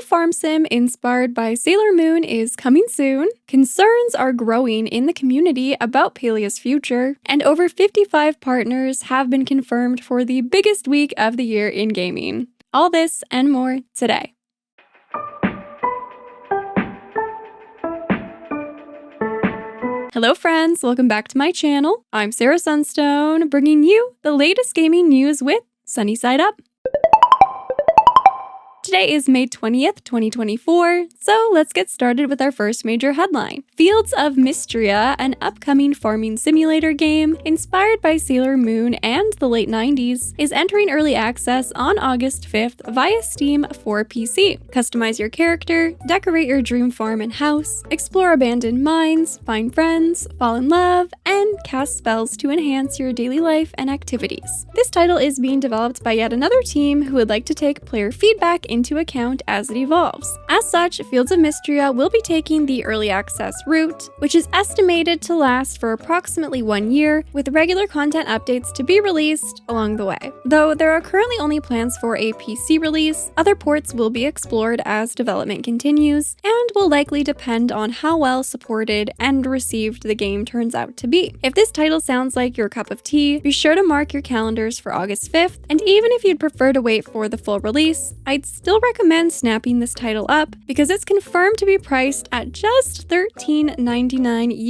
farm sim inspired by Sailor Moon is coming soon, concerns are growing in the community about PALIA'S future, and over 55 partners have been confirmed for the biggest week of the year in gaming. All this and more today. Hello friends, welcome back to my channel. I'm Sarah Sunstone, bringing you the latest gaming news with Sunnyside Up. Today is May 20th, 2024, so let's get started with our first major headline. Fields of Mistria, an upcoming farming simulator game inspired by Sailor Moon and the late 90s, is entering early access on August 5th via Steam for PC. Customize your character, decorate your dream farm and house, explore abandoned mines, find friends, fall in love, and cast spells to enhance your daily life and activities. This title is being developed by yet another team who would like to take player feedback into account as it evolves. As such, Fields of Mistria will be taking the early access route, which is estimated to last for approximately 1 year, with regular content updates to be released along the way. Though there are currently only plans for a PC release, other ports will be explored as development continues, and will likely depend on how well supported and received the game turns out to be. If this title sounds like your cup of tea, be sure to mark your calendars for August 5th, and even if you'd prefer to wait for the full release, I'd still recommend snapping this title up because it's confirmed to be priced at just $13.99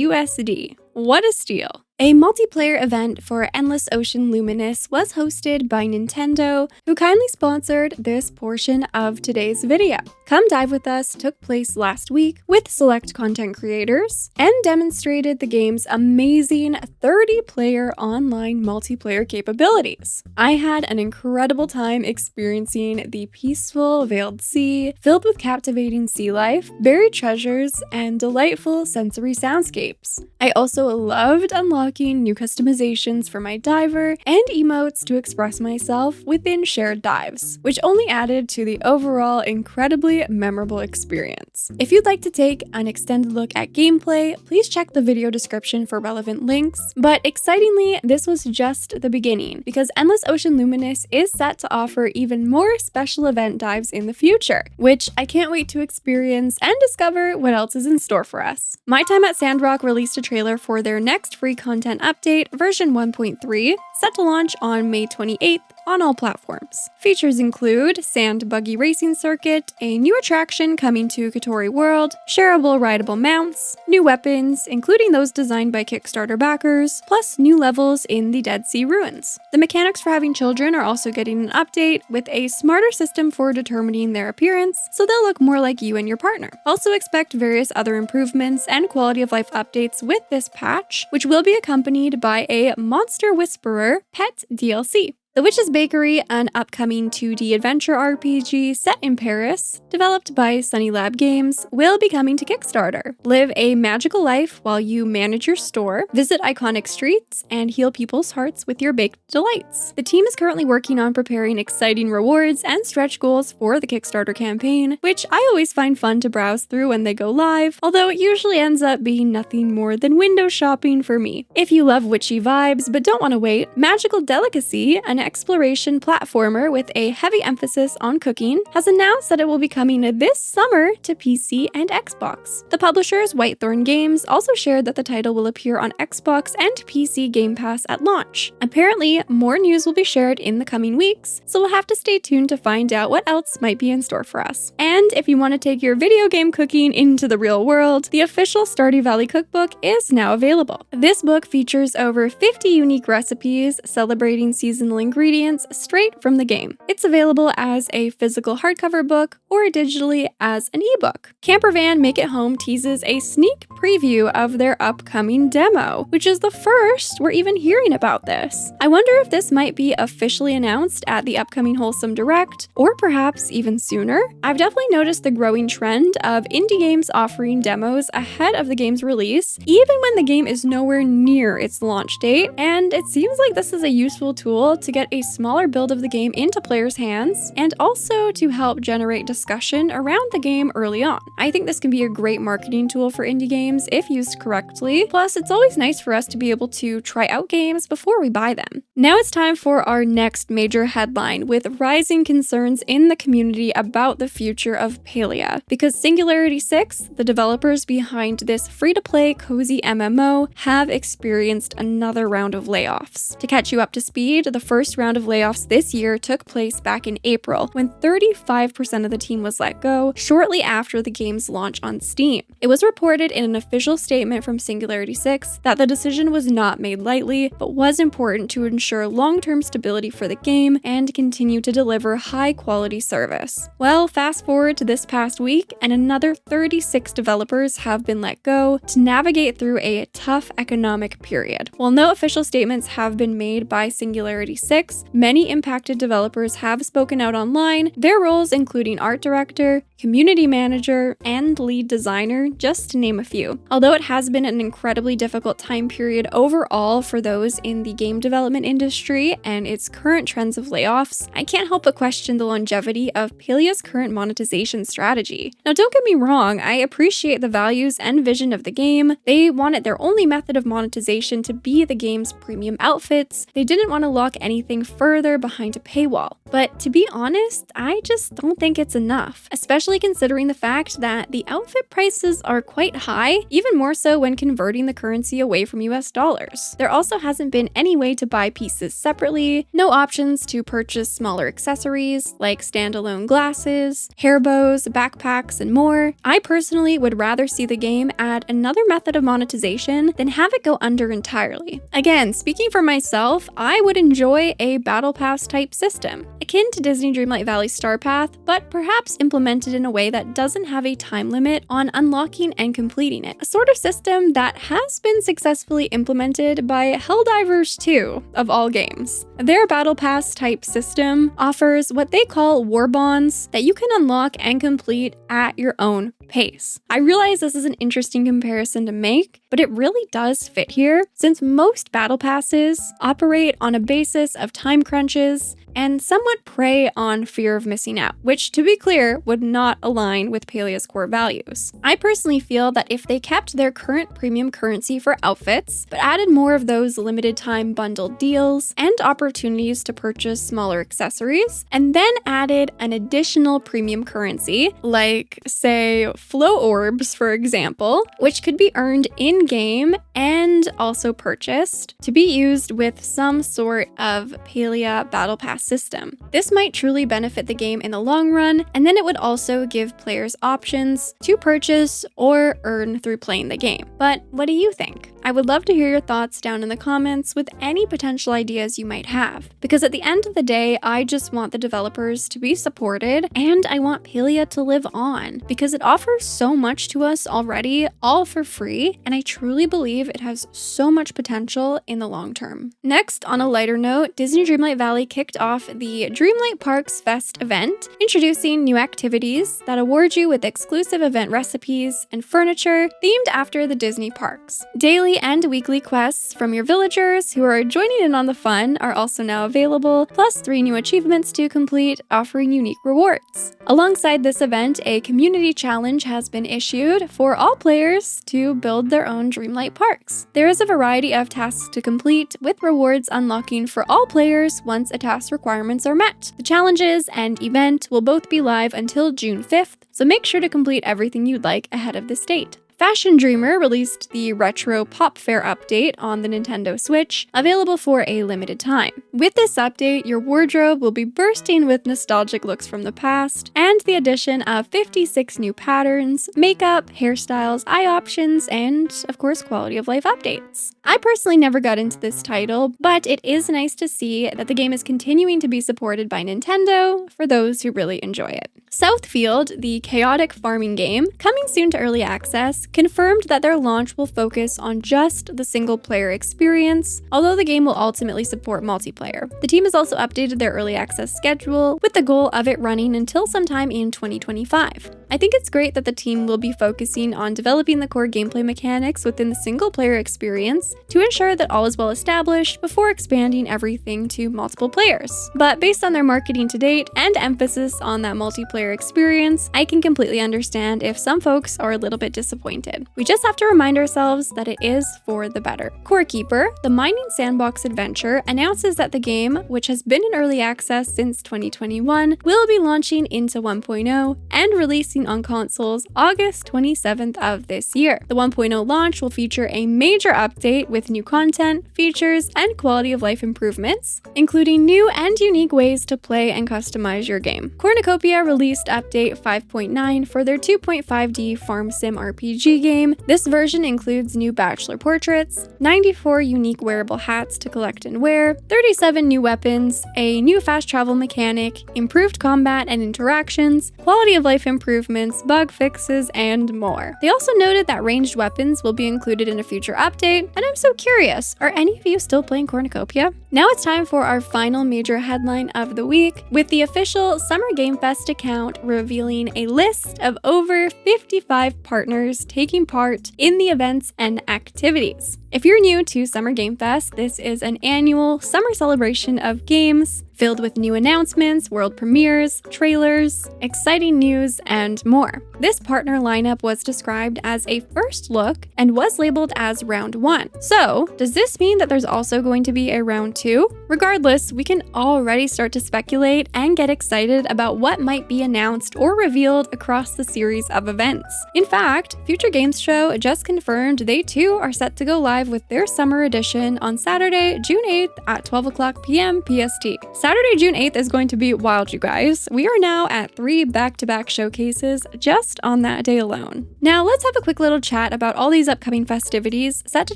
USD. What a steal! A multiplayer event for Endless Ocean Luminous was hosted by Nintendo, who kindly sponsored this portion of today's video. Come Dive With Us took place last week with select content creators and demonstrated the game's amazing 30-player online multiplayer capabilities. I had an incredible time experiencing the peaceful, veiled sea, filled with captivating sea life, buried treasures, and delightful sensory soundscapes. I also loved unlocking new customizations for my diver and emotes to express myself within shared dives, which only added to the overall incredibly memorable experience. If you'd like to take an extended look at gameplay, please check the video description for relevant links, but excitingly, this was just the beginning, because Endless Ocean Luminous is set to offer even more special event dives in the future, which I can't wait to experience and discover what else is in store for us. My Time at Sandrock released a trailer for their next free content update, version 1.3, set to launch on May 28th on all platforms. Features include Sand Buggy Racing Circuit, a new attraction coming to Katori World, shareable rideable mounts, new weapons, including those designed by Kickstarter backers, plus new levels in the Dead Sea Ruins. The mechanics for having children are also getting an update, with a smarter system for determining their appearance, so they'll look more like you and your partner. Also expect various other improvements and quality of life updates with this patch, which will be accompanied by a Monster Whisperer pet DLC. The Witch's Bakery, an upcoming 2D adventure RPG set in Paris, developed by Sunny Lab Games, will be coming to Kickstarter. Live a magical life while you manage your store, visit iconic streets, and heal people's hearts with your baked delights. The team is currently working on preparing exciting rewards and stretch goals for the Kickstarter campaign, which I always find fun to browse through when they go live, although it usually ends up being nothing more than window shopping for me. If you love witchy vibes but don't want to wait, Magical Delicacy, an exploration platformer with a heavy emphasis on cooking, has announced that it will be coming this summer to PC and Xbox. The publishers, Whitethorn Games, also shared that the title will appear on Xbox and PC Game Pass at launch. Apparently, more news will be shared in the coming weeks, so we'll have to stay tuned to find out what else might be in store for us. And if you want to take your video game cooking into the real world, the official Stardew Valley cookbook is now available. This book features over 50 unique recipes celebrating seasonal ingredients straight from the game. It's available as a physical hardcover book or digitally as an ebook. Campervan Make It Home teases a sneak preview of their upcoming demo, which is the first we're even hearing about this. I wonder if this might be officially announced at the upcoming Wholesome Direct, or perhaps even sooner. I've definitely noticed the growing trend of indie games offering demos ahead of the game's release, even when the game is nowhere near its launch date, and it seems like this is a useful tool to get get a smaller build of the game into players' hands, and also to help generate discussion around the game early on. I think this can be a great marketing tool for indie games if used correctly. Plus, it's always nice for us to be able to try out games before we buy them. Now it's time for our next major headline, with rising concerns in the community about the future of Palia, because Singularity 6, the developers behind this free-to-play cozy MMO, have experienced another round of layoffs. To catch you up to speed, the first round of layoffs this year took place back in April, when 35% of the team was let go shortly after the game's launch on Steam. It was reported in an official statement from Singularity 6 that the decision was not made lightly, but was important to ensure long-term stability for the game and continue to deliver high-quality service. Well, fast forward to this past week, and another 36 developers have been let go to navigate through a tough economic period. While no official statements have been made by Singularity 6, many impacted developers have spoken out online, their roles including art director, community manager, and lead designer, just to name a few. Although it has been an incredibly difficult time period overall for those in the game development industry and its current trends of layoffs, I can't help but question the longevity of PALIA'S current monetization strategy. Now, don't get me wrong, I appreciate the values and vision of the game. They wanted their only method of monetization to be the game's premium outfits. They didn't want to lock anything further behind a paywall. But to be honest, I just don't think it's enough, especially considering the fact that the outfit prices are quite high, even more so when converting the currency away from US dollars. There also hasn't been any way to buy pieces separately, no options to purchase smaller accessories like standalone glasses, hair bows, backpacks, and more. I personally would rather see the game add another method of monetization than have it go under entirely. Again, speaking for myself, I would enjoy a battle pass type system, akin to Disney Dreamlight Valley Star Path, but perhaps implemented in a way that doesn't have a time limit on unlocking and completing it. A sort of system that has been successfully implemented by Helldivers 2, of all games. Their battle pass type system offers what they call war bonds that you can unlock and complete at your own pace. I realize this is an interesting comparison to make, but it really does fit here, since most battle passes operate on a basis of time crunches and somewhat prey on fear of missing out, which, to be clear, would not align with PALIA'S core values. I personally feel that if they kept their current premium currency for outfits, but added more of those limited time bundled deals and opportunities to purchase smaller accessories, and then added an additional premium currency, like, say, flow orbs, for example, which could be earned in-game and also purchased to be used with some sort of PALIA Battle Pass system. This might truly benefit the game in the long run, and then it would also give players options to purchase or earn through playing the game. But what do you think? I would love to hear your thoughts down in the comments with any potential ideas you might have, because at the end of the day, I just want the developers to be supported, and I want Palia to live on, because it offers so much to us already, all for free, and I truly believe it has so much potential in the long term. Next, on a lighter note, Disney Dreamlight Valley kicked off the Dreamlight Parks Fest event, introducing new activities that award you with exclusive event recipes and furniture themed after the Disney parks. Daily and weekly quests from your villagers who are joining in on the fun are also now available, plus 3 new achievements to complete, offering unique rewards. Alongside this event, a community challenge has been issued for all players to build their own Dreamlight parks. There is a variety of tasks to complete, with rewards unlocking for all players once a task requirements are met. The challenges and event will both be live until June 5th, so make sure to complete everything you'd like ahead of this date. Fashion Dreamer released the Retro Pop Fair update on the Nintendo Switch, available for a limited time. With this update, your wardrobe will be bursting with nostalgic looks from the past, and the addition of 56 new patterns, makeup, hairstyles, eye options, and, of course, quality of life updates. I personally never got into this title, but it is nice to see that the game is continuing to be supported by Nintendo for those who really enjoy it. Southfield, the chaotic farming game, coming soon to early access, confirmed that their launch will focus on just the single-player experience, although the game will ultimately support multiplayer. The team has also updated their early access schedule with the goal of it running until sometime in 2025. I think it's great that the team will be focusing on developing the core gameplay mechanics within the single-player experience to ensure that all is well established before expanding everything to multiple players. But based on their marketing to date and emphasis on that multiplayer experience, I can completely understand if some folks are a little bit disappointed. We just have to remind ourselves that it is for the better. Core Keeper, the mining sandbox adventure, announces that the game, which has been in early access since 2021, will be launching into 1.0 and releasing on consoles August 27th of this year. The 1.0 launch will feature a major update with new content, features, and quality of life improvements, including new and unique ways to play and customize your game. Cornucopia released update 5.9 for their 2.5D farm sim RPG game. This version includes new bachelor portraits, 94 unique wearable hats to collect and wear, 37 new weapons, a new fast travel mechanic, improved combat and interactions, quality of life improvements, bug fixes, and more. They also noted that ranged weapons will be included in a future update, and I'm so curious, are any of you still playing Cornucopia? Now it's time for our final major headline of the week, with the official Summer Game Fest account revealing a list of over 55 partners taking part in the events and activities. If you're new to Summer Game Fest, this is an annual summer celebration of games filled with new announcements, world premieres, trailers, exciting news, and more. This partner lineup was described as a first look and was labeled as round 1. So, does this mean that there's also going to be a round 2? Regardless, we can already start to speculate and get excited about what might be announced or revealed across the series of events. In fact, Future Games Show just confirmed they too are set to go live with their summer edition on Saturday, June 8th at 12 o'clock p.m. PST. Saturday, June 8th is going to be wild, you guys. We are now at 3 back-to-back showcases just on that day alone. Now, let's have a quick little chat about all these upcoming festivities set to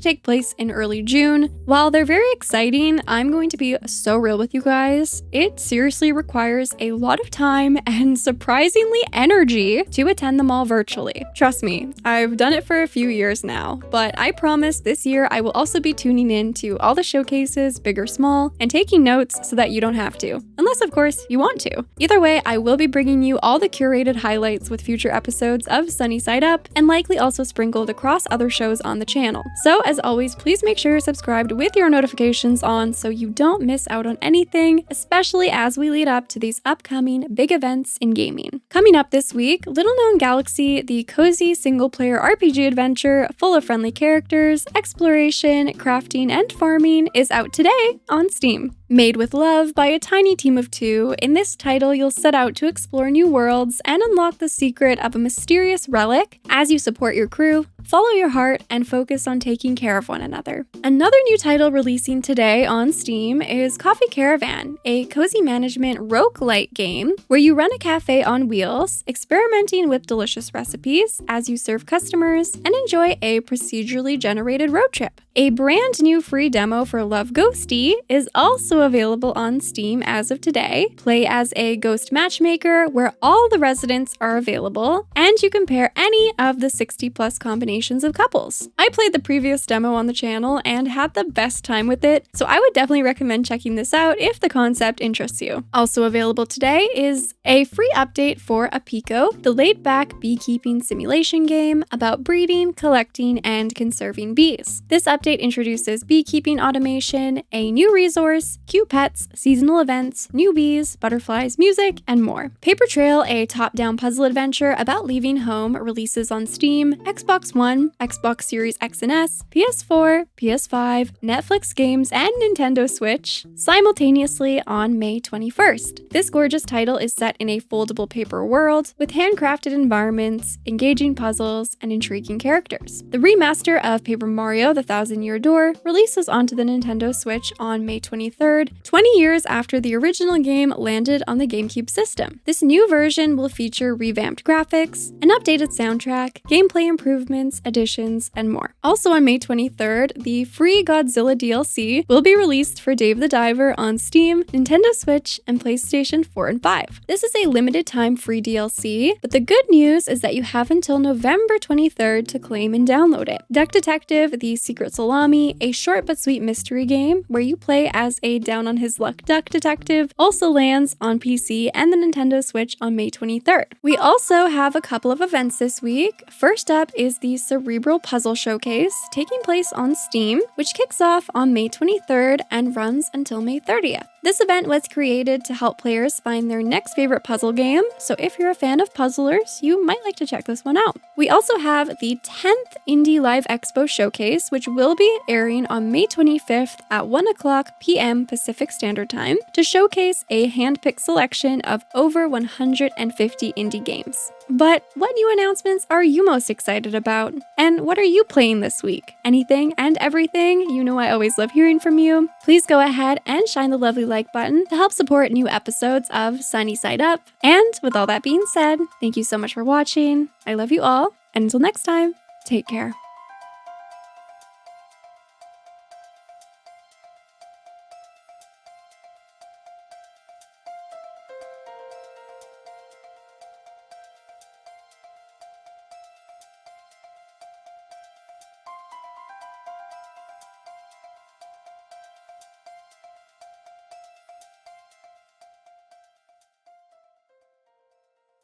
take place in early June. While they're very exciting, I'm going to be so real with you guys. It seriously requires a lot of time and surprisingly energy to attend them all virtually. Trust me, I've done it for a few years now, but I promise this year I will also be tuning in to all the showcases, big or small, and taking notes so that you don't have to. Unless, of course, you want to. Either way, I will be bringing you all the curated highlights with future episodes of Sunnyside Up, and likely also sprinkled across other shows on the channel. So, as always, please make sure you're subscribed with your notifications on so you don't miss out on anything, especially as we lead up to these upcoming big events in gaming. Coming up this week, Little Known Galaxy, the cozy single-player RPG adventure full of friendly characters, exploration, crafting, and farming is out today on Steam. Made with love by a tiny team of 2, in this title you'll set out to explore new worlds and unlock the secret of a mysterious relic as you support your crew, follow your heart, and focus on taking care of one another. Another new title releasing today on Steam is Coffee Caravan, a cozy management roguelite game where you run a cafe on wheels, experimenting with delicious recipes as you serve customers and enjoy a procedurally generated road trip. A brand new free demo for Love Ghosty is also available on Steam as of today. Play as a ghost matchmaker where all the residents are available, and you can pair any of the 60+ combinations of couples. I played the previous demo on the channel and had the best time with it, so I would definitely recommend checking this out if the concept interests you. Also available today is a free update for Apico, the laid-back beekeeping simulation game about breeding, collecting, and conserving bees. This update introduces beekeeping automation, a new resource, cute pets, seasonal events, new bees, butterflies, music, and more. Paper Trail, a top-down puzzle adventure about leaving home, releases on Steam, Xbox One, Xbox Series X and S, PS4, PS5, Netflix games, and Nintendo Switch simultaneously on May 21st. This gorgeous title is set in a foldable paper world with handcrafted environments, engaging puzzles, and intriguing characters. The remaster of Paper Mario: The Thousand-Year Door releases onto the Nintendo Switch on May 23rd, 23rd, 20 years after the original game landed on the GameCube system. This new version will feature revamped graphics, an updated soundtrack, gameplay improvements, additions, and more. Also on May 23rd, the free Godzilla DLC will be released for Dave the Diver on Steam, Nintendo Switch, and PlayStation 4 and 5. This is a limited time free DLC, but the good news is that you have until November 23rd to claim and download it. Duck Detective: The Secret Salami, a short but sweet mystery game where you play as a down-on-his-luck duck detective, also lands on PC and the Nintendo Switch on May 23rd. We also have a couple of events this week. First up is the Cerebral Puzzle Showcase, taking place on Steam, which kicks off on May 23rd and runs until May 30th. This event was created to help players find their next favorite puzzle game, so if you're a fan of puzzlers, you might like to check this one out. We also have the 10th Indie Live Expo Showcase, which will be airing on May 25th at 1:00 p.m. Pacific Standard Time to showcase a hand-picked selection of over 150 indie games. But what new announcements are you most excited about? And what are you playing this week? Anything and everything? You know I always love hearing from you. Please go ahead and shine the lovely like button to help support new episodes of Sunnyside Up. And with all that being said, thank you so much for watching. I love you all, and until next time, take care.